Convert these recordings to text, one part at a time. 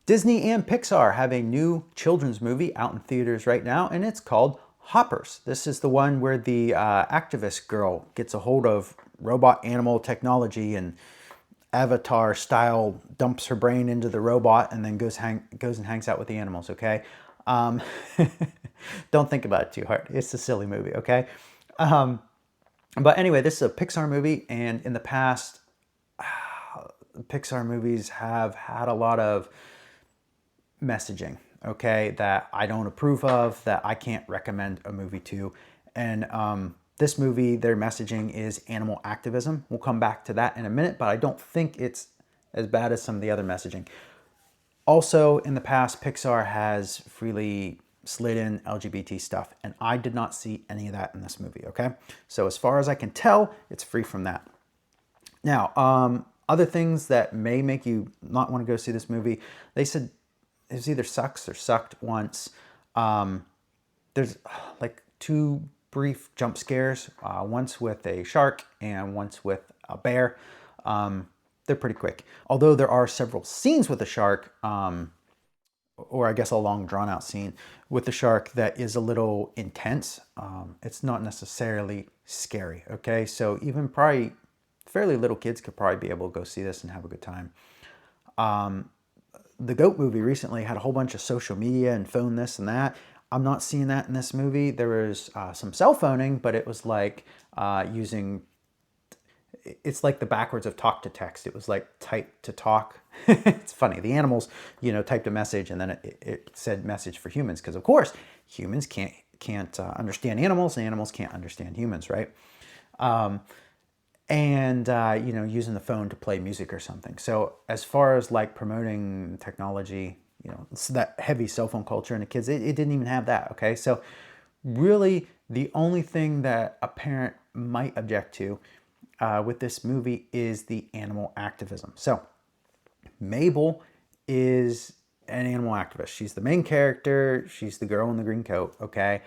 Disney and Pixar have a new children's movie out in theaters right now, and it's called Hoppers. This is the one where the activist girl gets a hold of robot animal technology and Avatar style dumps her brain into the robot and then goes and hangs out with the animals. Okay, um, don't think about it too hard. It's a silly movie. Okay, but anyway, this is a Pixar movie, and in the past, Pixar movies have had a lot of messaging, okay, that I don't approve of, that I can't recommend a movie to. And this movie, their messaging is animal activism. We'll come back to that in a minute, but I don't think it's as bad as some of the other messaging. Also, in the past, Pixar has freely slid in LGBT stuff, and I did not see any of that in this movie, okay? So as far as I can tell, it's free from that. Now, other things that may make you not want to go see this movie, they said it was either sucks or sucked once. There's like two brief jump scares, once with a shark and once with a bear. They're pretty quick. Although there are several scenes with a shark, or I guess a long drawn out scene with the shark that is a little intense. It's not necessarily scary, okay? So even probably fairly little kids could probably be able to go see this and have a good time. The Goat movie recently had a whole bunch of social media and phone this and that. I'm not seeing that in this movie. There was some cell phoning, but it was like using, it's like the backwards of talk to text. It was like type to talk. It's funny. The animals, typed a message and then it said message for humans. Because of course, humans can't understand animals and animals can't understand humans, right? And using the phone to play music or something. So as far as like promoting technology, so that heavy cell phone culture in the kids, it didn't even have that. Okay, so really the only thing that a parent might object to with this movie is the animal activism. So Mabel is an animal activist. She's the main character. She's the girl in the green coat. Okay,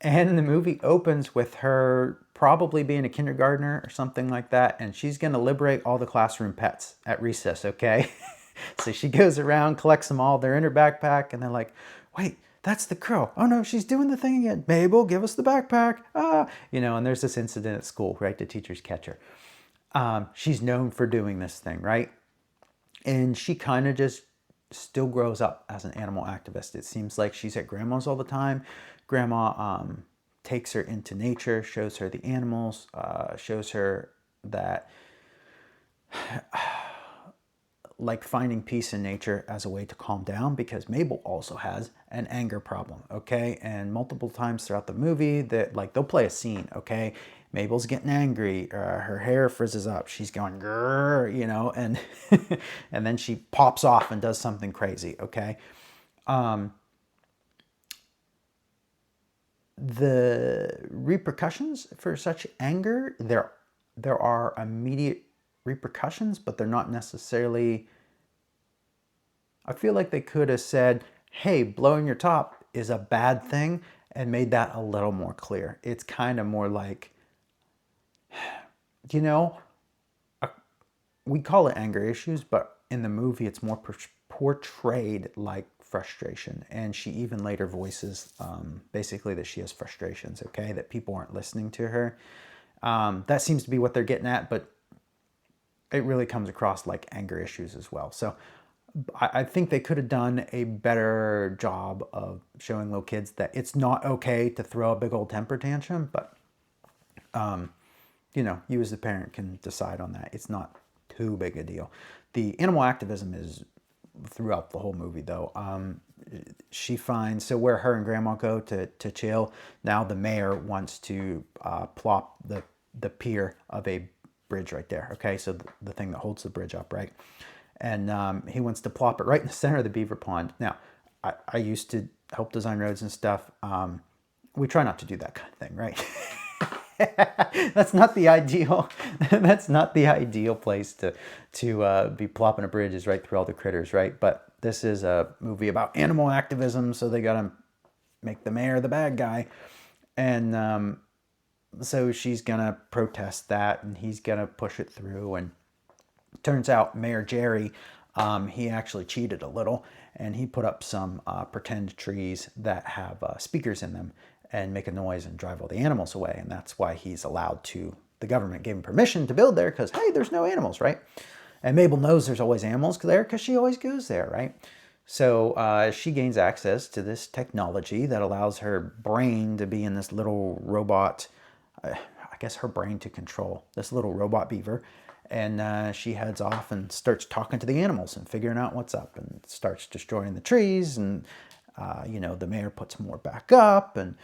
and the movie opens with her probably being a kindergartner or something like that, and she's going to liberate all the classroom pets at recess, okay? So she goes around, collects them all, they're in her backpack, and they're like, wait, that's the girl. Oh no, she's doing the thing again. Mabel, give us the backpack. And there's this incident at school, right? The teachers catch her. She's known for doing this thing, right? And she kind of just still grows up as an animal activist. It seems like she's at grandma's all the time. Grandma takes her into nature, shows her the animals, shows her that like finding peace in nature as a way to calm down, because Mabel also has an anger problem, okay? And multiple times throughout the movie that like they'll play a scene, okay? Mabel's getting angry, her hair frizzes up, she's going grrr, and and then she pops off and does something crazy, okay? The repercussions for such anger, there are immediate repercussions, but they're not necessarily, I feel like they could have said, hey, blowing your top is a bad thing, and made that a little more clear. It's kind of more like, you know, we call it anger issues, but in the movie it's more portrayed like frustration. And she even later voices basically that she has frustrations, okay, that people aren't listening to her. That seems to be what they're getting at, but it really comes across like anger issues as well. So I think they could have done a better job of showing little kids that it's not okay to throw a big old temper tantrum, but you as the parent can decide on that. It's not too big a deal. The animal activism is throughout the whole movie, though. She finds, so where her and grandma go to chill, now the mayor wants to plop the pier of a bridge right there. Okay, so the thing that holds the bridge up, right? And he wants to plop it right in the center of the beaver pond. Now, I used to help design roads and stuff. We try not to do that kind of thing, right? That's not the ideal. That's not the ideal place to be plopping a bridge, is right through all the critters, right? But this is a movie about animal activism, so they gotta make the mayor the bad guy, and so she's gonna protest that, and he's gonna push it through. And turns out Mayor Jerry he actually cheated a little, and he put up some pretend trees that have speakers in them and make a noise and drive all the animals away. And that's why he's allowed to, the government gave him permission to build there because, hey, there's no animals, right? And Mabel knows there's always animals there because she always goes there, right? So she gains access to this technology that allows her brain to be in this little robot, I guess her brain to control this little robot beaver. And she heads off and starts talking to the animals and figuring out what's up, and starts destroying the trees. And, the mayor puts more back up and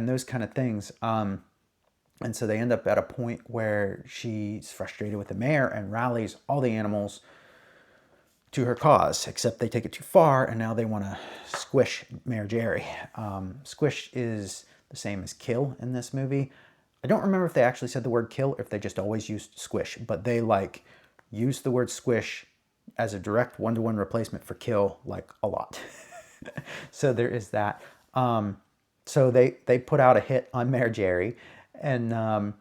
those kind of things. And so they end up at a point where she's frustrated with the mayor and rallies all the animals to her cause, except they take it too far, and now they want to squish Mayor Jerry. Squish is the same as kill in this movie. I don't remember if they actually said the word kill or if they just always used squish, but they use the word squish as a direct one-to-one replacement for kill a lot. So there is that. So they put out a hit on Mayor Jerry, and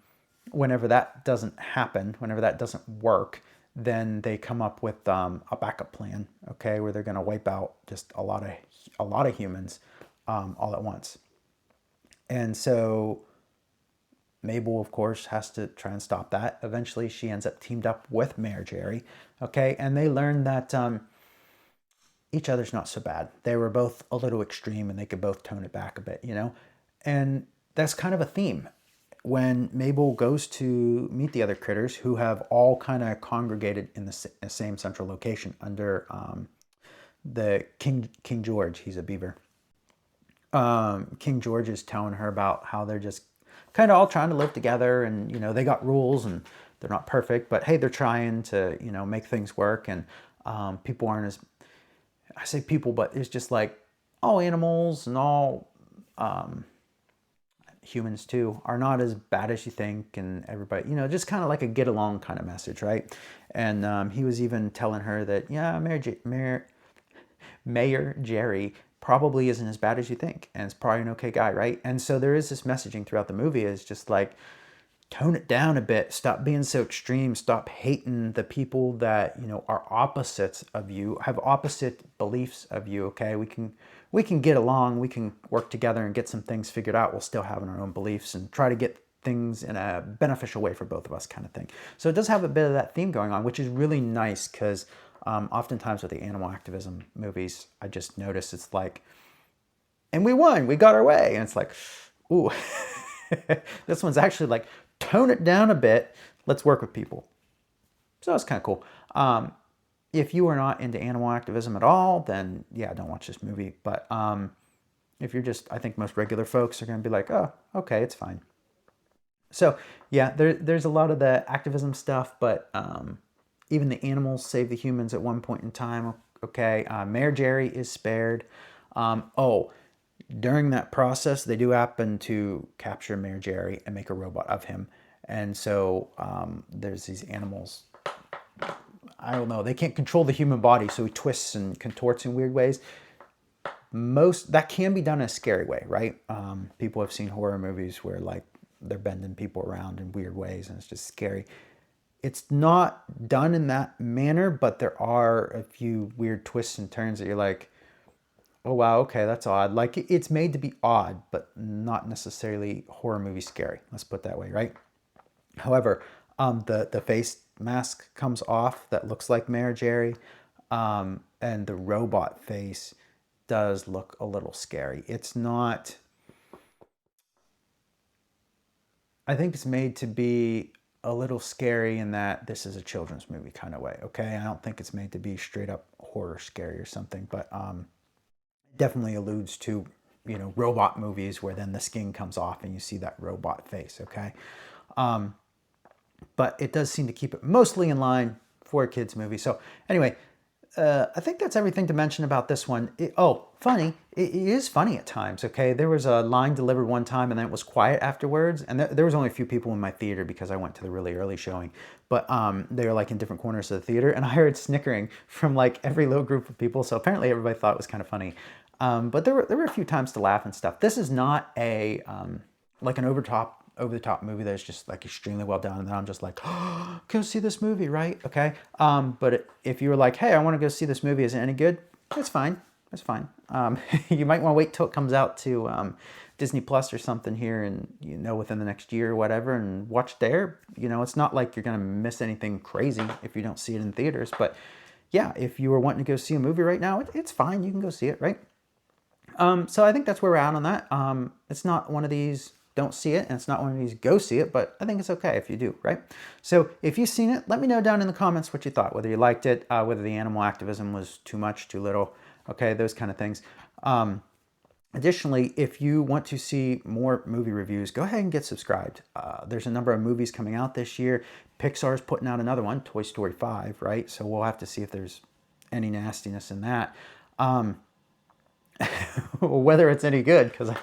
whenever that doesn't happen, whenever that doesn't work, then they come up with a backup plan, okay, where they're going to wipe out just a lot of humans all at once. And so Mabel, of course, has to try and stop that. Eventually, she ends up teamed up with Mayor Jerry, okay, and they learn that each other's not so bad. They were both a little extreme, and they could both tone it back a bit, and that's kind of a theme. When Mabel goes to meet the other critters, who have all kind of congregated in the same central location under the King George. He's a beaver. King George is telling her about how they're just kind of all trying to live together, and they got rules, and they're not perfect, but hey, they're trying to make things work. And people aren't as, I say people, but it's just all animals and all humans too are not as bad as you think, and everybody, just kind of a get along kind of message, right? And he was even telling her that, yeah, Mayor Jerry probably isn't as bad as you think, and it's probably an okay guy, right? And so there is this messaging throughout the movie, is just tone it down a bit, stop being so extreme, stop hating the people that are opposites of you, have opposite beliefs of you, okay? We can get along, we can work together and get some things figured out while still having our own beliefs, and try to get things in a beneficial way for both of us, kind of thing. So it does have a bit of that theme going on, which is really nice, because oftentimes with the animal activism movies, I just notice it's and we won, we got our way, and it's ooh. This one's actually tone it down a bit, let's work with people. So that's kind of cool. If you are not into animal activism at all, then yeah, don't watch this movie. But if you're just, I think most regular folks are going to be oh, okay, it's fine. So yeah, there's a lot of the activism stuff, but even the animals save the humans at one point in time. Okay, Mayor Jerry is spared. During that process, they do happen to capture Mayor Jerry and make a robot of him. And so there's these animals, I don't know, they can't control the human body, so he twists and contorts in weird ways. That can be done in a scary way, right? People have seen horror movies where they're bending people around in weird ways, and it's just scary. It's not done in that manner, but there are a few weird twists and turns that you're oh wow, okay, that's odd. It's made to be odd, but not necessarily horror movie scary. Let's put it that way, right? However, the face mask comes off that looks like Mayor Jerry, and the robot face does look a little scary. It's not, I think it's made to be a little scary in that this is a children's movie kind of way, okay? I don't think it's made to be straight up horror scary or something, but definitely alludes to, robot movies where then the skin comes off and you see that robot face, okay? But it does seem to keep it mostly in line for a kids movie. So anyway, I think that's everything to mention about this one. Funny. It is funny at times, okay? There was a line delivered one time and then it was quiet afterwards. And there was only a few people in my theater because I went to the really early showing. But they were in different corners of the theater. And I heard snickering from every little group of people. So apparently everybody thought it was kind of funny. But there were a few times to laugh and stuff. This is not a an over-top over-the-top movie that's just like extremely well done, and then I'm just like, oh, go see this movie, right? Okay. But if you were like, hey, I want to go see this movie, is it any good? That's fine. That's fine. You might want to wait till it comes out to Disney Plus or something here, and within the next year or whatever, and watch there. It's not like you're gonna miss anything crazy if you don't see it in theaters. But yeah, if you were wanting to go see a movie right now, it's fine. You can go see it, right? So I think that's where we're at on that. It's not one of these don't see it, and it's not one of these go see it, but I think it's okay if you do, right? So if you've seen it, let me know down in the comments what you thought, whether you liked it, whether the animal activism was too much, too little, okay, those kind of things. Additionally, if you want to see more movie reviews, go ahead and get subscribed. There's a number of movies coming out this year. Pixar's putting out another one, Toy Story 5, right? So we'll have to see if there's any nastiness in that. Whether it's any good, because I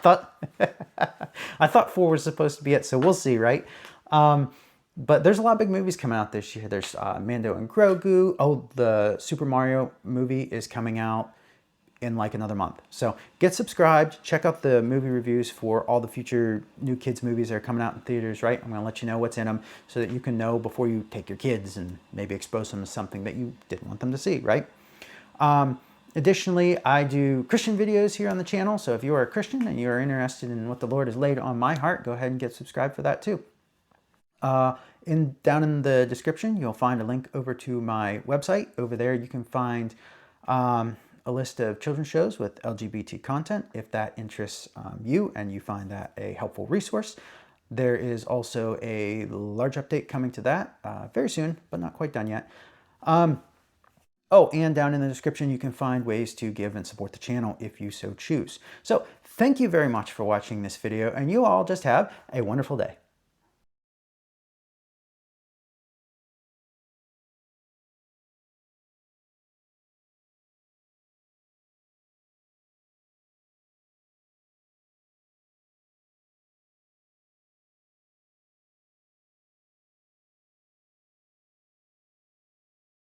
thought 4 was supposed to be it, so we'll see, right? But there's a lot of big movies coming out this year. There's Mando and Grogu. Oh, the Super Mario movie is coming out in like another month. So get subscribed, check out the movie reviews for all the future new kids movies that are coming out in theaters, right? I'm going to let you know what's in them so that you can know before you take your kids and maybe expose them to something that you didn't want them to see, right? Additionally, I do Christian videos here on the channel, so if you are a Christian and you are interested in what the Lord has laid on my heart, go ahead and get subscribed for that too. Down in the description, you'll find a link over to my website. Over there, you can find a list of children's shows with LGBT content, if that interests you and you find that a helpful resource. There is also a large update coming to that very soon, but not quite done yet. Oh, and down in the description, you can find ways to give and support the channel if you so choose. So thank you very much for watching this video, and you all just have a wonderful day.